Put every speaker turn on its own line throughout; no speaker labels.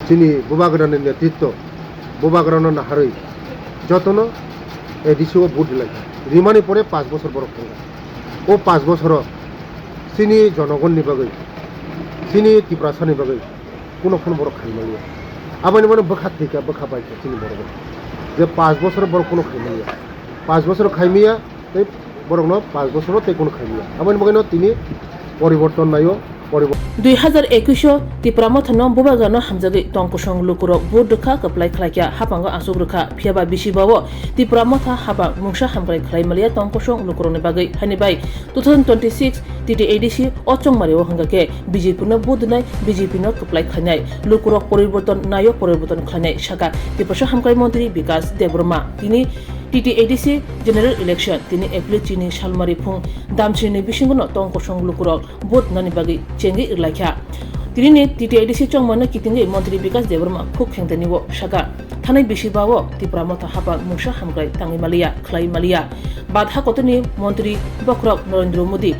যিনি বুবাগ্রানের নেতৃত্ব বুবাগ্রানের নাহারই যতন এডিসিও ভোট দিলেন রিমানি পরে 5 বছর বড় থাকা ও 5 বছর চিনি জনগণনি বাগৈ চিনি ত্রিপ্রাসানি বাগৈ কোনো বড় খাইমালিয়া আবার মানে বোখা থেকে বোখা পাইছে চিনি বড় যে 5 বছর বড় কোনো খাইমালিয়া 5 বছর খাইমিয়া এই বড় 5 বছরও তে কোনো খাইমিয়া আবার মানে তিনি পরিবর্তন নাইও
2021 Tipramothano Bubagano Hamzagi Tonkosong Lukuro Budka Kaplai Klakia Hapango Asugruka Piaba Bishibawo Tipramotha Haba Mungsha Hamkai Klaimalia Tonkosong Lukurone Bagai Hanibai 2026 TTADC Ochong Mario Hangake BJP no Budnai BJP no Kaplai Khanai Lukuro Poriborton Nayo Poriborton Khanai Shaka Tipasha Hamkai Montri Vikas Debroma Tini TTADC General Election Tini April Chini Shalmari Phung Damchini Bishingono Tonkosong Lukuro Bud Nani Bagi Chengi Irlakha Tini TTADC Chongmana Kitingi Montri Vikas Debroma Khuk Khengtaniwo Shaka Thanai Bishibawo Tipramotha Haba Mungsha Hamkai Tangimalia Klai Malia Badha Kotoni Montri Bokrok Narendra Modi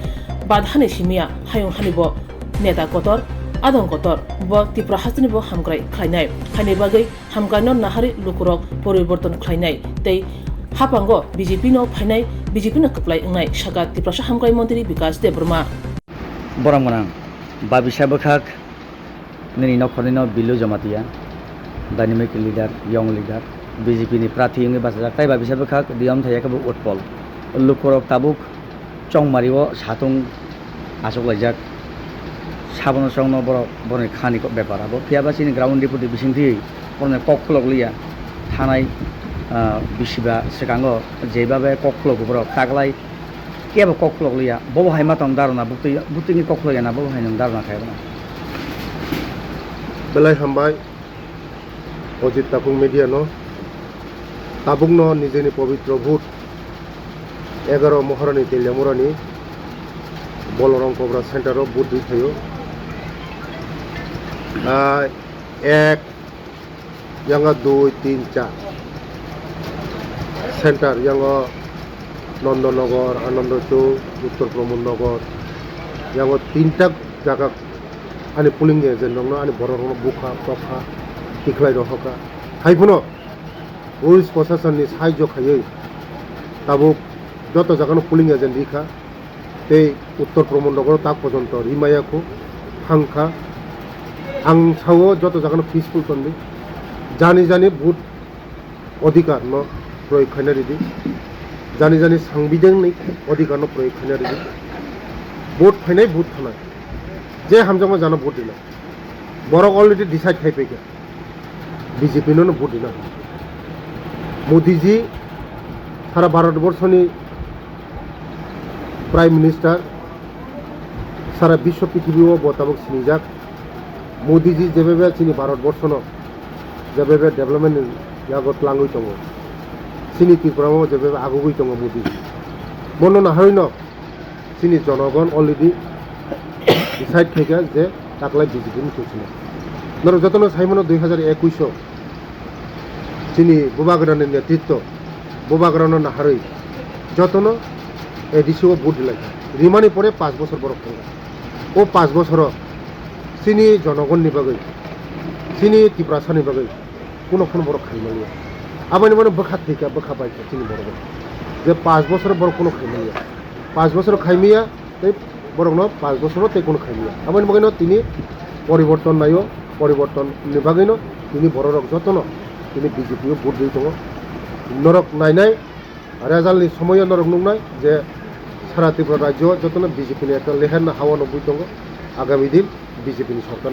Badhane Shimia Hayong Hanibo Neta Kotor Adon Kotor Bo Tiprahasni Bo Hamkai Khainai Khani Bagai Hamkano Nahari Lukurok Poriborton Khainai Tei Hapango BJP no Phainai BJP no Kaplai Ngai Shaka Tiprasha Hamkai Montri Vikas Debroma
Borangmanang Babisa Bakhak Nini Nokorino Bilu Jamatia Dynamic leader, young leader BJP ni Prati Yungi Basajak Tai Babisa Bakhak Diam Thayakabu Utpol Lukurok Tabuk Chong Mario Satung Asok Lajak Sabono Song no Borne Khani ko Bepara Bo Piabasini ground deputy Bisinti Borne Koklok Lia Thanai Bishiba Sekango Jebabe Koklok Bro Taglai Kiaba Koklok Lia Bobo Haimatong Daruna Butingi Koklok Yana Bobo Hainam Daruna Khaibana
Belai Hambai Ojit Tapung Media no Tabung no Nijeni Pavitro Bhut 11 Moharani Telemurani Bolorong Cobra Center of Bhut Dithayo এক yang 2 3 4 center yang Nandangar আনন্দচৌক উত্তর Pramodnagar yang 3টা জায়গা আনি polling agent দङ আনি বড় বুখা তফা টিকলাই রহকা হাইফুনো police প্রশাসননি সাহায্য খাयै তাবুক যত জায়গানো polling agent রিখা এই উত্তর প্রমোদনগর তাক পর্যন্ত রিমায়াখু হাংখা आं सावो যত জায়গানো পিসফুল কন্দি জানি ভোট অধিকার ন প্রয়োগ খাইনা রেডি জানি সাংবিধানিক অধিকার ন প্রয়োগ খাইনা রেডি ভোট ফাইনাই ভোট থানায় যে হামজামা জানো ভোট দিনা বড় অলরেডি ডিসাইড খাই পেগে বিজেপি নো ভোট দিনা মোদিজি সারা ভারতবর্ষনি প্রাইম মিনিস্টার সারা বিশ্ব পৃথিবীও বতাবক সিনিজাক মোদিজি যেভাবে চিনি ভারতবর্ষ যেভাবে ডেভেলপমেন্ট ইয়াগত লাঙ্গই দङ চিনি ত্রিপুরাও যেভাবে আগুগই দङ মোদিজি মনে নাহাই ন চিনি জনগণ অলরেডি ডিসাইড থেকে যে তাকলাই বিজেপি নিছিল ধরো যতন সাইমন 2021 চিনি বুবাগ্রানের নেতৃত্ব বুবাগ্রানের নাহারই যতন এডিসিও ভোট দিলেন রিমানি পরে 5 বছর বড় থাকা ও 5 বছর চিনি জনগণনি বাগৈ চিনি ত্রিপ্রাসানি বাগৈ কোনো বড় খাইমালিয়া আবার মানে বোখা থেকে বোখা পাইছে চিনি বড় যে 5 বছর বড় কোনো খাইমালিয়া 5 বছর খাইমিয়া এই বড় 5 বছরও তে কোনো খাইমিয়া আবার মানে তিনি পরিবর্তন নাইও পরিবর্তন নিবাগৈন তিনি বড় রক যতন তিনি বিজেপিও ভোট দিয়ে দङ নরক নাই রেজাল্টনি সময় নরক নুনাই যে সারা ত্রিপুরা রাজ্য যতন বিজেপিনি একটা লেহের হাওয়া নবই দङ আগামী দিন বিজেপি সরকার